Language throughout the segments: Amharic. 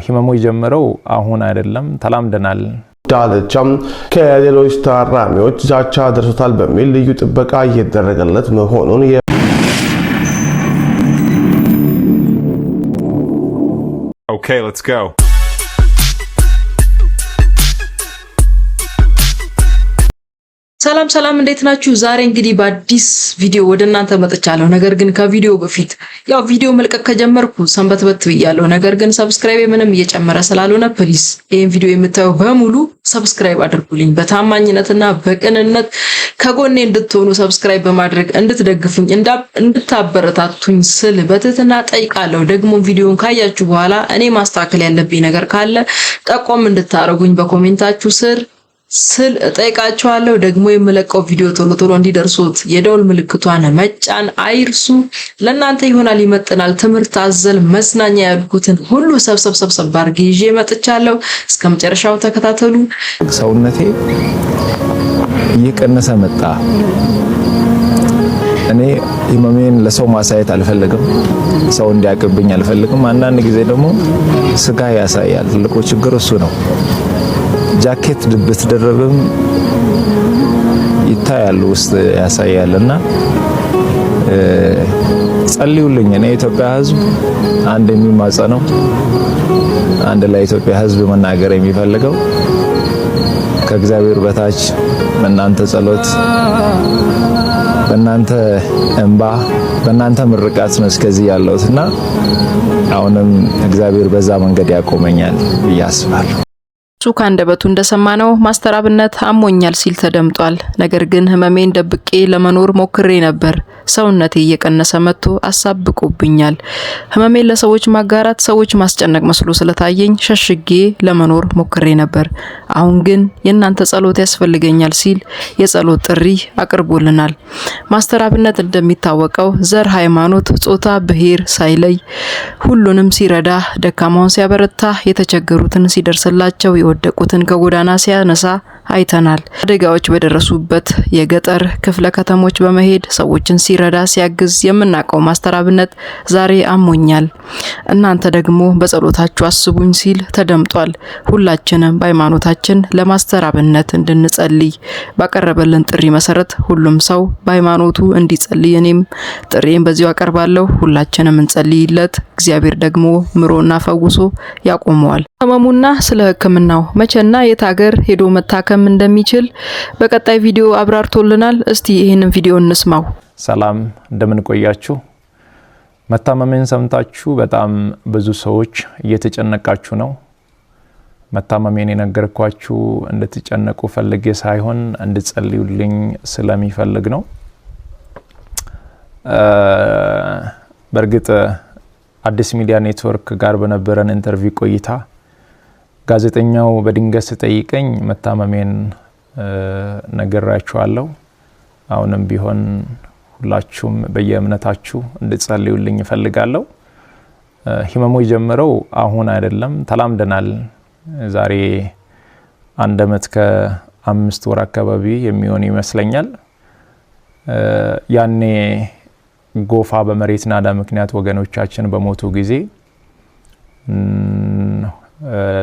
ህመሙ የጀመረው አሁን አይደለም ተላምደናል። ዳልቻም ከሌሎች ታራሚዎች ዛቻ ደርሶታል በሚል ልዩ ጥበቃ እየተደረገለት መሆኑን Okay, let's go. ሰላም እንዴት ናችሁ? ዛሬ እንግዲህ በአዲስ ቪዲዮ ወደ እናንተ መጥቻለሁ። ነገር ግን ከቪዲዮ በፊት ያው ቪዲዮ መልቀቅ ከጀመርኩ ሰንበትበት ብያለሁ። ነገር ግን ሰብስክራይብ ምንም እየጨመረ ስላልሆነ ፕሊዝ ይሄን ቪዲዮ የምታዩ በሙሉ ሰብስክራይብ አድርጉልኝ። በታማኝነትና በቅንነት ከጎኔ እንድትሆኑ ሰብስክራይብ በማድረግ እንድትደግፉኝ እንድታበረታቱኝ ስል በትህትና ጠይቃለሁ። ደግሞ ቪዲዮን ካያችሁ በኋላ እኔ ማስተካከል ያለብኝ ነገር ካለ ጠቆም እንድታረጉኝ በኮሜንታችሁ ስል እጠይቃችኋለሁ። ደግሞ የምለቀው ቪዲዮ ቶሎ እንዲደርሱት የደውል ምልክቷን መጫን አይርሱ። ለእናንተ ይሆናል፣ ይመጥናል፣ ትምህርት አዘል መዝናኛ ያልኩትን ሁሉ ሰብሰብ አድርጌ ይዤ መጥቻለሁ። እስከመጨረሻው ተከታተሉ። ሰውነቴ እየቀነሰ መጣ። እኔ ህመሜን ለሰው ማሳየት አልፈልግም፣ ሰው እንዲያቅብኝ አልፈልግም። አንዳንድ ጊዜ ደግሞ ስጋ ያሳያል። ትልቁ ችግር እሱ ነው። ጃኬት ብትደረብም ይታያል፣ ውስጥ ያሳያልና ጸልዩልኝ። እኔ ኢትዮጵያ ህዝብ አንድ የሚማጸነው አንድ ለኢትዮጵያ ህዝብ መናገር የሚፈልገው ከእግዚአብሔር በታች በእናንተ ጸሎት፣ በእናንተ እንባ፣ በእናንተ ምርቃት ነው እስከዚህ ያለሁትና አሁንም እግዚአብሔር በዛ መንገድ ያቆመኛል ብዬ አስባለሁ። እሱ ካንደበቱ እንደሰማነው ማስተር አብነት አሞኛል ሲል ተደምጧል። ነገር ግን ህመሜን ደብቄ ለመኖር ሞክሬ ነበር። ሰውነቴ እየቀነሰ መጥቶ አሳብቆብኛል። ህመሜን ለሰዎች ማጋራት ሰዎች ማስጨነቅ መስሎ ስለታየኝ ሸሽጌ ለመኖር ሞክሬ ነበር። አሁን ግን የእናንተ ጸሎት ያስፈልገኛል ሲል የጸሎት ጥሪ አቅርቦልናል። ማስተር አብነት እንደሚታወቀው ዘር፣ ሃይማኖት፣ ጾታ፣ ብሔር ሳይለይ ሁሉንም ሲረዳ፣ ደካማውን ሲያበረታ፣ የተቸገሩትን ሲደርስላቸው፣ የወደቁትን ከጎዳና ሲያነሳ አይተናል። አደጋዎች በደረሱበት የገጠር ክፍለ ከተሞች በመሄድ ሰዎችን ሲረዳ ሲያግዝ የምናውቀው ማስተር አብነት ዛሬ አሞኛል፣ እናንተ ደግሞ በጸሎታችሁ አስቡኝ ሲል ተደምጧል። ሁላችንም በሃይማኖታችን ለማስተር አብነት እንድንጸልይ ባቀረበልን ጥሪ መሰረት ሁሉም ሰው በሃይማኖቱ እንዲጸልይ እኔም ጥሪን በዚሁ አቀርባለሁ። ሁላችንም እንጸልይለት፣ እግዚአብሔር ደግሞ ምሮና ፈውሶ ያቆመዋል። ህመሙና ስለ ህክምናው መቼና የት ሀገር ሄዶ መታከም እንደሚችል በቀጣይ ቪዲዮ አብራርቶልናል። እስቲ ይሄንን ቪዲዮ እንስማው። ሰላም እንደምን ቆያችሁ? መታመሜን ሰምታችሁ በጣም ብዙ ሰዎች እየተጨነቃችሁ ነው። መታመሜን የነገርኳችሁ እንድትጨነቁ ፈልጌ ሳይሆን እንድትጸልዩልኝ ስለሚፈልግ ነው። በእርግጥ አዲስ ሚዲያ ኔትወርክ ጋር በነበረን ኢንተርቪው ቆይታ ጋዜጠኛው በድንገት ሲጠይቀኝ መታመሜን ነግራችኋለሁ። አሁንም ቢሆን ሁላችሁም በየእምነታችሁ እንድትጸልዩልኝ እፈልጋለሁ። ህመሙ የጀመረው አሁን አይደለም ተላምደናል። ዛሬ 1 ዓመት ከ5 ወር አካባቢ የሚሆን ይመስለኛል። ያኔ ጎፋ በመሬት ናዳ ምክንያት ወገኖቻችን በሞቱ ጊዜ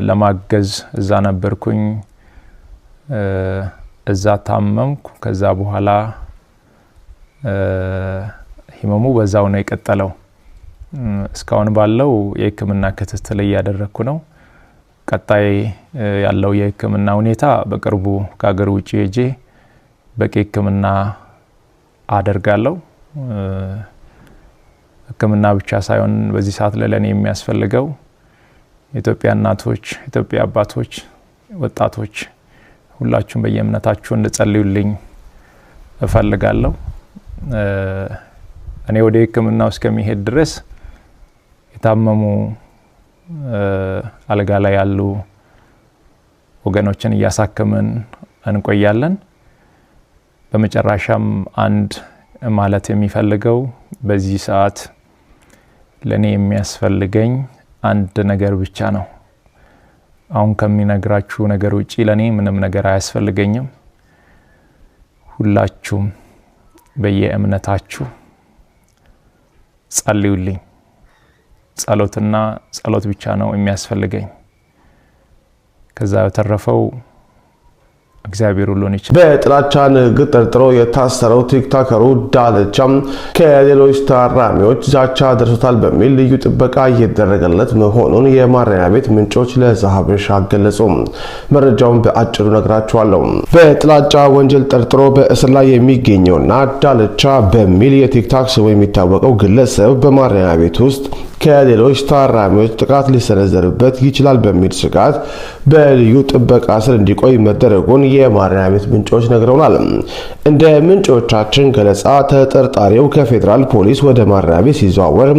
ለማገዝ እዛ ነበርኩኝ። እዛ ታመምኩ። ከዛ በኋላ ህመሙ በዛው ነው የቀጠለው። እስካሁን ባለው የህክምና ክትትል እያደረኩ ነው። ቀጣይ ያለው የህክምና ሁኔታ በቅርቡ ከሀገር ውጪ ሄጄ በቂ ህክምና አደርጋለሁ። ህክምና ብቻ ሳይሆን በዚህ ሰዓት ለኔ የሚያስፈልገው ኢትዮጵያ እናቶች፣ ኢትዮጵያ አባቶች፣ ወጣቶች ሁላችሁም በየእምነታችሁ እንድጸልዩልኝ እፈልጋለሁ። እኔ ወደ ህክምናው እስከሚሄድ ድረስ የታመሙ አልጋ ላይ ያሉ ወገኖችን እያሳከምን እንቆያለን። በመጨረሻም አንድ ማለት የሚፈልገው በዚህ ሰዓት ለኔ የሚያስፈልገኝ አንድ ነገር ብቻ ነው። አሁን ከሚነግራችሁ ነገር ውጪ ለኔ ምንም ነገር አያስፈልገኝም። ሁላችሁም በየእምነታችሁ ጸልዩልኝ። ጸሎትና ጸሎት ብቻ ነው የሚያስፈልገኝ። ከዛ የተረፈው እግዚአብሔር ሁሉን ይችላል። በጥላቻ ንግግር ጠርጥሮ የታሰረው ቲክቶከሩ ዳልቻም ከሌሎች ታራሚዎች ዛቻ ደርሶታል በሚል ልዩ ጥበቃ እየተደረገለት መሆኑን የማረሚያ ቤት ምንጮች ለዛሀበሻ ገለጹ። መረጃውን በአጭሩ ነግራችኋለሁ። በጥላቻ ወንጀል ጠርጥሮ በእስር ላይ የሚገኘውና ዳልቻ በሚል የቲክቶክ ስሙ የሚታወቀው ግለሰብ በማረሚያ ቤት ውስጥ ከሌሎች ታራሚዎች ጥቃት ሊሰነዘርበት ይችላል በሚል ስጋት በልዩ ጥበቃ ስር እንዲቆይ መደረጉን የማረሚያ ቤት ምንጮች ነግረውናል። እንደ ምንጮቻችን ገለጻ ተጠርጣሪው ከፌዴራል ፖሊስ ወደ ማረሚያ ቤት ሲዘዋወር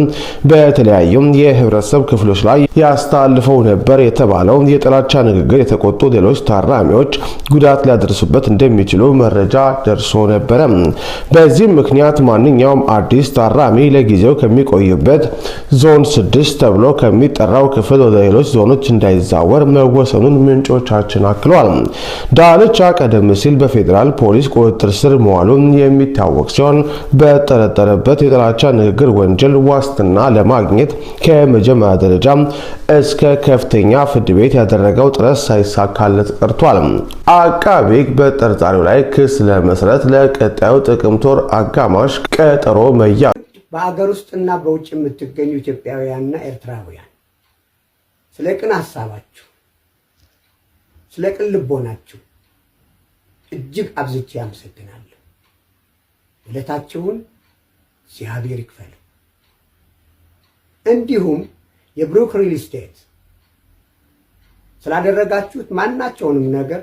በተለያዩ የህብረተሰብ ክፍሎች ላይ ያስተላልፈው ነበር የተባለው የጥላቻ ንግግር የተቆጡ ሌሎች ታራሚዎች ጉዳት ሊያደርሱበት እንደሚችሉ መረጃ ደርሶ ነበረ። በዚህም ምክንያት ማንኛውም አዲስ ታራሚ ለጊዜው ከሚቆይበት ዞን 6 ተብሎ ከሚጠራው ክፍል ወደ ሌሎች ዞኖች እንዳይዛወር መወሰኑን ምንጮቻችን አክለዋል። ዳልቻ ቀደም ሲል በፌዴራል ፖሊስ ቁጥጥር ስር መዋሉን የሚታወቅ ሲሆን በተጠረጠረበት የጥላቻ ንግግር ወንጀል ዋስትና ለማግኘት ከመጀመሪያ ደረጃ እስከ ከፍተኛ ፍርድ ቤት ያደረገው ጥረት ሳይሳካለት ቀርቷል። አቃቤ ሕግ በተጠርጣሪው ላይ ክስ ለመስረት ለቀጣዩ ጥቅምት ወር አጋማሽ ቀጠሮ መያዙ በአገር ውስጥና በውጭ የምትገኙ ኢትዮጵያውያንና ኤርትራውያን ስለ ቅን ሐሳባችሁ ስለ ቅን ልቦናችሁ እጅግ አብዝቼ አመሰግናለሁ። ውለታችሁን እግዚአብሔር ይክፈል። እንዲሁም የብሩክ ሪል ስቴት ስላደረጋችሁት ማናቸውንም ነገር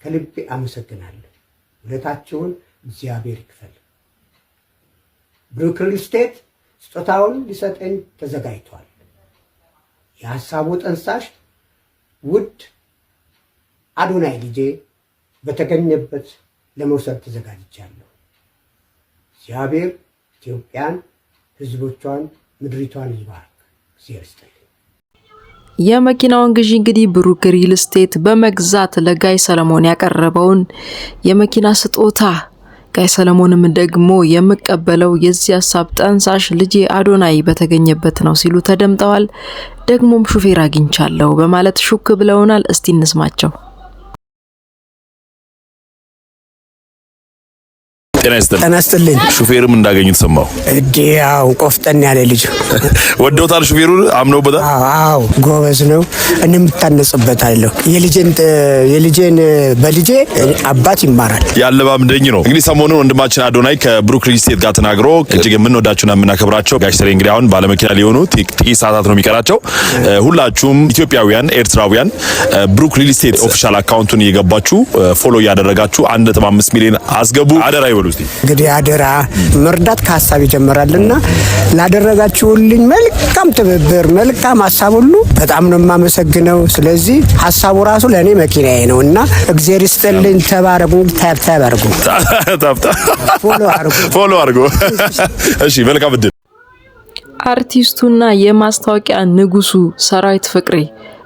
ከልቤ አመሰግናለሁ። ውለታችሁን እግዚአብሔር ይክፈል። ብሩክ ሪል ስቴት ስጦታውን ሊሰጠኝ ተዘጋጅቷል። የሐሳቡ ጠንሳሽ ውድ አዶናይ ልጄ በተገኘበት ለመውሰድ ተዘጋጅቻለሁ። እግዚአብሔር ኢትዮጵያን፣ ሕዝቦቿን፣ ምድሪቷን ይባርክ። እግዚአብሔር ይስጥልኝ። የመኪናውን ግዢ እንግዲህ ብሩክ ሪል ስቴት በመግዛት ለጋይ ሰለሞን ያቀረበውን የመኪና ስጦታ ጋይ ሰለሞንም ደግሞ የምቀበለው የዚህ ሐሳብ ጠንሳሽ ልጄ አዶናይ በተገኘበት ነው ሲሉ ተደምጠዋል። ደግሞም ሹፌር አግኝቻለሁ በማለት ሹክ ብለውናል። እስቲ እንስማቸው። ጤና ይስጥልኝ። ሹፌርም እንዳገኙት ሰማው። ያው ቆፍጠን ያለ ልጅ ወደውታል። ሹፌሩን አምነውበታል። አዎ ጎበዝ ነው። እንምታነጽበታለሁ። የልጄን በልጄ አባት ይማራል። ያለባምደኝ ነው። እንግዲህ ሰሞኑን ወንድማችን አዶናይ ከብሩክ ሪል ስቴት ጋር ተናግሮ እጅግ የምንወዳችሁና የምናከብራቸው ጋሽ ሰሬ እንግዲህ አሁን ባለመኪና ሊሆኑ ጥቂት ሰዓታት ነው የሚቀራቸው። ሁላችሁም ኢትዮጵያውያን፣ ኤርትራውያን ብሩክ ሪል ስቴት ኦፊሻል አካውንቱን እየገባችሁ ፎሎ እያደረጋችሁ 1.5 ሚሊዮን አስገቡ። አደራ ይበሉ። እንግዲህ አደራ መርዳት ከሀሳብ ይጀምራልና ላደረጋችሁልኝ መልካም ትብብር፣ መልካም ሀሳብ ሁሉ በጣም ነው የማመሰግነው። ስለዚህ ሀሳቡ ራሱ ለኔ መኪናዬ ነውና እግዚአብሔር ይስጥልኝ። ተባረኩ። ታብታባርጉ ፎሎ አድርጉ። እሺ መልካም እድል። አርቲስቱና የማስታወቂያ ንጉሱ ሰራዊት ፍቅሬ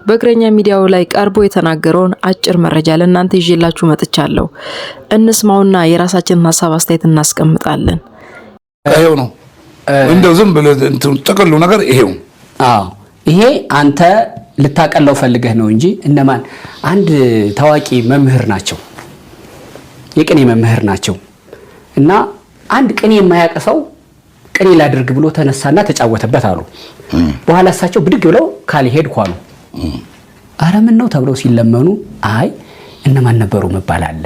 በእግረኛ ሚዲያው ላይ ቀርቦ የተናገረውን አጭር መረጃ ለእናንተ ይዤላችሁ መጥቻለሁ። እንስማውና የራሳችንን ሐሳብ አስተያየት እናስቀምጣለን። ይሄው ነው እንደው ዝም ብለህ ጥቅሉ ነገር ይሄው። አዎ ይሄ አንተ ልታቀለው ፈልገህ ነው እንጂ እነማን አንድ ታዋቂ መምህር ናቸው፣ የቅኔ መምህር ናቸው እና አንድ ቅኔ የማያቀሰው ቅኔ ላድርግ ብሎ ተነሳና ተጫወተበት አሉ። በኋላ እሳቸው ብድግ ብለው ካልሄድኩ አሉ። አረ ምን ነው ተብለው ሲለመኑ አይ እነማን ነበሩ መባል አለ፣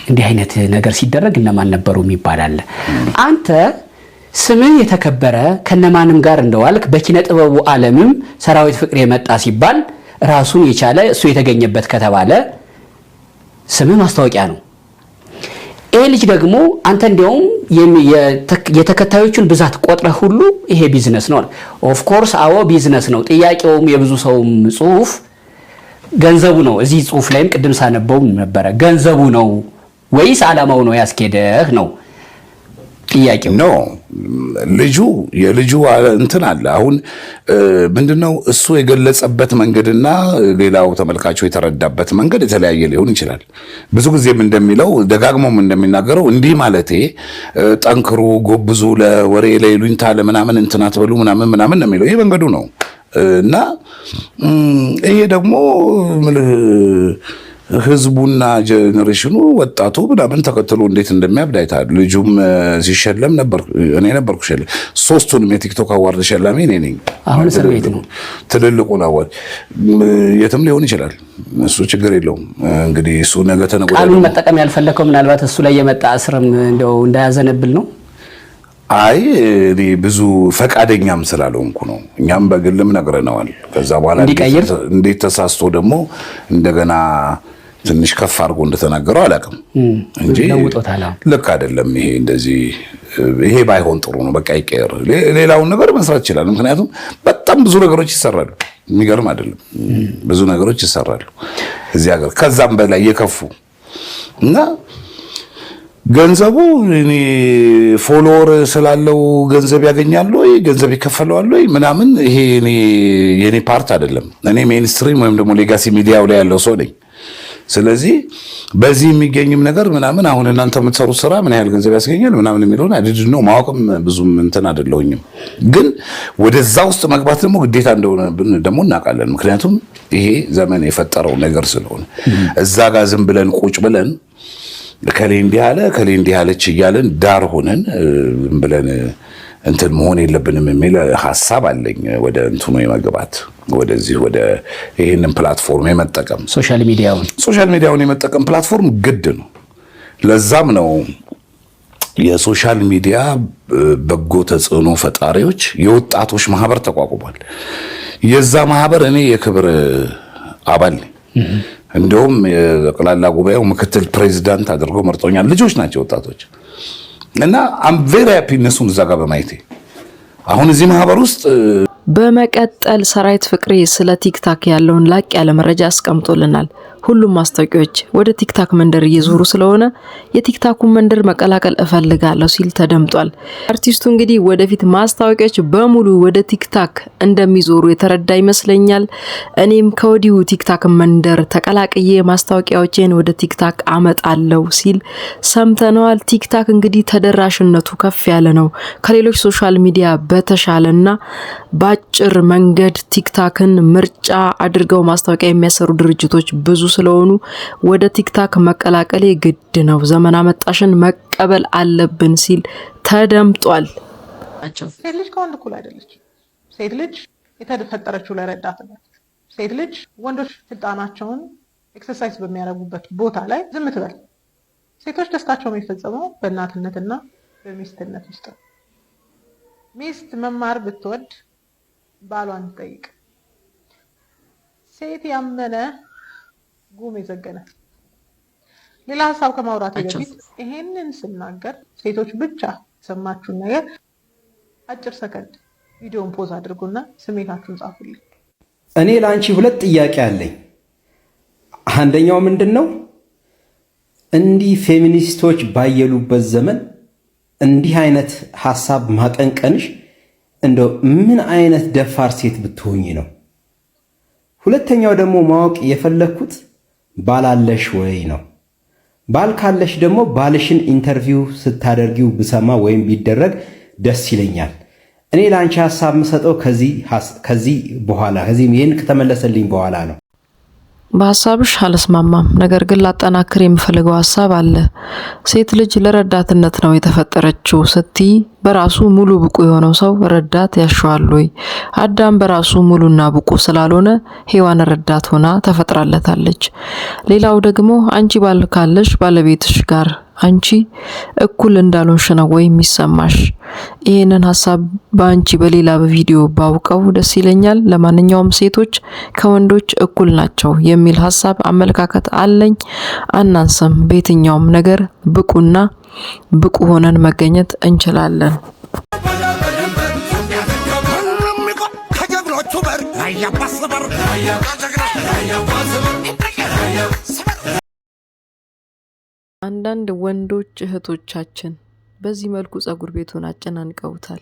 እንዲህ አይነት ነገር ሲደረግ እነማን ነበሩ የሚባል አለ። አንተ ስምህ የተከበረ ከነማንም ጋር እንደዋልክ በኪነ ጥበቡ ዓለምም ሰራዊት ፍቅሬ መጣ ሲባል ራሱን የቻለ እሱ የተገኘበት ከተባለ ስምህ ማስታወቂያ ነው። ይሄ ልጅ ደግሞ አንተ እንዲያውም የተከታዮቹን ብዛት ቆጥረህ ሁሉ ይሄ ቢዝነስ ነው። ኦፍ ኮርስ አዎ ቢዝነስ ነው። ጥያቄውም የብዙ ሰውም ጽሁፍ ገንዘቡ ነው። እዚህ ጽሁፍ ላይም ቅድም ሳነበው ነበረ ገንዘቡ ነው ወይስ ዓላማው ነው ያስኬደህ ነው ጥያቄው ኖ የልጁ እንትን አለ። አሁን ምንድነው እሱ የገለጸበት መንገድና ሌላው ተመልካቹ የተረዳበት መንገድ የተለያየ ሊሆን ይችላል። ብዙ ጊዜም እንደሚለው ደጋግሞም እንደሚናገረው እንዲህ ማለቴ ጠንክሩ፣ ጎብዙ፣ ለወሬ ለይሉኝታ ለምናምን እንትን አትበሉ ምናምን ነው የሚለው። ይሄ መንገዱ ነው እና ይሄ ደግሞ ህዝቡና ጄኔሬሽኑ ወጣቱ ምናምን ተከትሎ እንዴት እንደሚያብድ አይታል። ልጁም ሲሸለም ነበር፣ እኔ ነበርኩ ሸለም። 3ቱንም የቲክቶክ አዋርድ ሸላሚ እኔ ነኝ። አሁን እስር ቤት ነው። ትልልቁን አዋርድ የትም ሊሆን ይችላል፣ እሱ ችግር የለውም። እንግዲህ እሱ ነገ ተነገ ቃሉን መጠቀም ያልፈለከው ምናልባት እሱ ላይ የመጣ እስርም እንደው እንዳያዘነብል ነው። አይ እኔ ብዙ ፈቃደኛም ስላልሆንኩ ነው። እኛም በግልም ነግረነዋል። ከዛ በኋላ እንዴት ተሳስቶ ደግሞ እንደገና ትንሽ ከፍ አድርጎ እንደተናገረው አላውቅም እንጂ ልክ አይደለም። ይሄ እንደዚህ ይሄ ባይሆን ጥሩ ነው። በቃ ይቀር፣ ሌላውን ነገር መስራት ይችላል። ምክንያቱም በጣም ብዙ ነገሮች ይሰራሉ። የሚገርም አይደለም፣ ብዙ ነገሮች ይሰራሉ እዚህ ሀገር ከዛም በላይ የከፉ እና ገንዘቡ እኔ ፎሎወር ስላለው ገንዘብ ያገኛሉ ወይ ገንዘብ ይከፈለዋል ወይ ምናምን ይሄ የኔ ፓርት አይደለም። እኔ ሜንስትሪም ወይም ደግሞ ሌጋሲ ሚዲያው ላይ ያለው ሰው ነኝ። ስለዚህ በዚህ የሚገኝም ነገር ምናምን አሁን እናንተ የምትሰሩት ስራ ምን ያህል ገንዘብ ያስገኛል ምናምን የሚለውን አይደል ነው ማወቅም ብዙም እንትን አይደለሁኝም። ግን ወደዛ ውስጥ መግባት ደግሞ ግዴታ እንደሆነ ደግሞ እናውቃለን። ምክንያቱም ይሄ ዘመን የፈጠረው ነገር ስለሆነ እዛ ጋር ዝም ብለን ቁጭ ብለን ከሌ እንዲህ አለ ከሌ እንዲህ አለች እያለን ዳር ሆነን ዝም ብለን እንትን መሆን የለብንም የሚል ሐሳብ አለኝ። ወደ እንትኑ የመግባት ወደዚህ ወደ ይሄንን ፕላትፎርም የመጠቀም ሶሻል ሚዲያውን የመጠቀም ፕላትፎርም ግድ ነው። ለዛም ነው የሶሻል ሚዲያ በጎ ተጽዕኖ ፈጣሪዎች የወጣቶች ማህበር ተቋቁሟል። የዛ ማህበር እኔ የክብር አባል ነኝ። እንደውም የጠቅላላ ጉባኤው ምክትል ፕሬዚዳንት አድርጎ መርጦኛል። ልጆች ናቸው ወጣቶች እና አም ቬሪ ሃፒ እነሱን እዛ ጋር በማየቴ አሁን እዚህ ማህበር ውስጥ። በመቀጠል ሰራዊት ፍቅሬ ስለ ቲክታክ ያለውን ላቅ ያለ መረጃ አስቀምጦልናል። ሁሉም ማስታወቂያዎች ወደ ቲክታክ መንደር እየዞሩ ስለሆነ የቲክታኩን መንደር መቀላቀል እፈልጋለሁ ሲል ተደምጧል። አርቲስቱ እንግዲህ ወደፊት ማስታወቂያዎች በሙሉ ወደ ቲክታክ እንደሚዞሩ የተረዳ ይመስለኛል። እኔም ከወዲሁ ቲክታክ መንደር ተቀላቅዬ ማስታወቂያዎችን ወደ ቲክታክ አመጣለሁ ሲል ሰምተነዋል። ቲክታክ እንግዲህ ተደራሽነቱ ከፍ ያለ ነው ከሌሎች ሶሻል ሚዲያ በተሻለና ባጭር መንገድ ቲክታክን ምርጫ አድርገው ማስታወቂያ የሚያሰሩ ድርጅቶች ብዙ ስለሆኑ ወደ ቲክታክ መቀላቀል ግድ ነው፣ ዘመን አመጣሽን መቀበል አለብን ሲል ተደምጧል። ሴት ልጅ ከወንድ እኩል አይደለችም። ሴት ልጅ የተፈጠረችው ለረዳትነት። ሴት ልጅ ወንዶች ስልጣናቸውን ኤክሰርሳይዝ በሚያደርጉበት ቦታ ላይ ዝም ትበል። ሴቶች ደስታቸው የሚፈጸመው በእናትነትና በሚስትነት ውስጥ ነው። ሚስት መማር ብትወድ ባሏን ትጠይቅ። ሴት ያመነ ጉም የዘገነ። ሌላ ሀሳብ ከማውራት በፊት ይሄንን ስናገር ሴቶች ብቻ የሰማችሁን ነገር አጭር ሰከንድ ቪዲዮን ፖዝ አድርጉና ስሜታችሁን ጻፉልኝ። እኔ ለአንቺ 2 ጥያቄ አለኝ። አንደኛው ምንድነው? እንዲህ ፌሚኒስቶች ባየሉበት ዘመን እንዲህ አይነት ሐሳብ ማቀንቀንሽ እንደው ምን አይነት ደፋር ሴት ብትሆኚ ነው? ሁለተኛው ደግሞ ማወቅ የፈለኩት ባላለሽ ወይ ነው። ባል ካለሽ ደግሞ ባልሽን ኢንተርቪው ስታደርጊው ብሰማ ወይም ቢደረግ ደስ ይለኛል። እኔ ለአንቺ ሐሳብ የምሰጠው ከዚህ በኋላ ይህን ከተመለሰልኝ በኋላ ነው። በሐሳብሽ አልስማማም፣ ነገር ግን ላጠናክር የምፈልገው ሐሳብ አለ። ሴት ልጅ ለረዳትነት ነው የተፈጠረችው ስትይ በራሱ ሙሉ ብቁ የሆነው ሰው ረዳት ያሻዋል ወይ? አዳም በራሱ ሙሉና ብቁ ስላልሆነ ሔዋን ረዳት ሆና ተፈጥራለታለች። ሌላው ደግሞ አንቺ ባል ካለሽ ባለቤትሽ ጋር አንቺ እኩል እንዳልሆንሽ ነው ወይ የሚሰማሽ? ይሄንን ሐሳብ በአንቺ በሌላ በቪዲዮ ባውቀው ደስ ይለኛል። ለማንኛውም ሴቶች ከወንዶች እኩል ናቸው የሚል ሐሳብ አመለካከት አለኝ። አናንስም። በየትኛውም ነገር ብቁና ብቁ ሆነን መገኘት እንችላለን። አንዳንድ ወንዶች እህቶቻችን በዚህ መልኩ ጸጉር ቤቱን አጨናንቀውታል።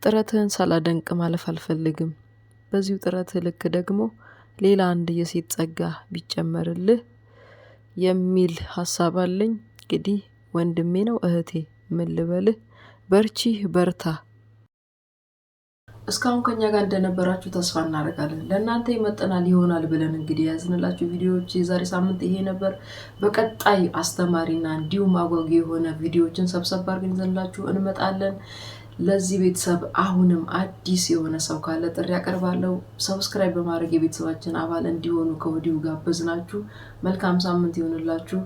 ጥረትህን ሳላደንቅ ማለፍ አልፈልግም። በዚሁ ጥረት ልክ ደግሞ ሌላ አንድ የሴት ጸጋ ቢጨመርልህ የሚል ሐሳብ አለኝ። እንግዲህ ወንድሜ ነው እህቴ ምን ልበልህ፣ በርቺ በርታ። እስካሁን ከኛ ጋር እንደነበራችሁ ተስፋ እናደርጋለን። ለእናንተ ይመጥናል ይሆናል ብለን እንግዲህ ያዝንላችሁ ቪዲዮዎች የዛሬ ሳምንት ይሄ ነበር። በቀጣይ አስተማሪና እንዲሁም አጓጊ የሆነ ቪዲዮዎችን ሰብሰብ አድርገን ይዘንላችሁ እንመጣለን። ለዚህ ቤተሰብ አሁንም አዲስ የሆነ ሰው ካለ ጥሪ ያቀርባለሁ። ሰብስክራይብ በማድረግ የቤተሰባችን አባል እንዲሆኑ ከወዲሁ ጋበዝናችሁ። መልካም ሳምንት ይሆንላችሁ።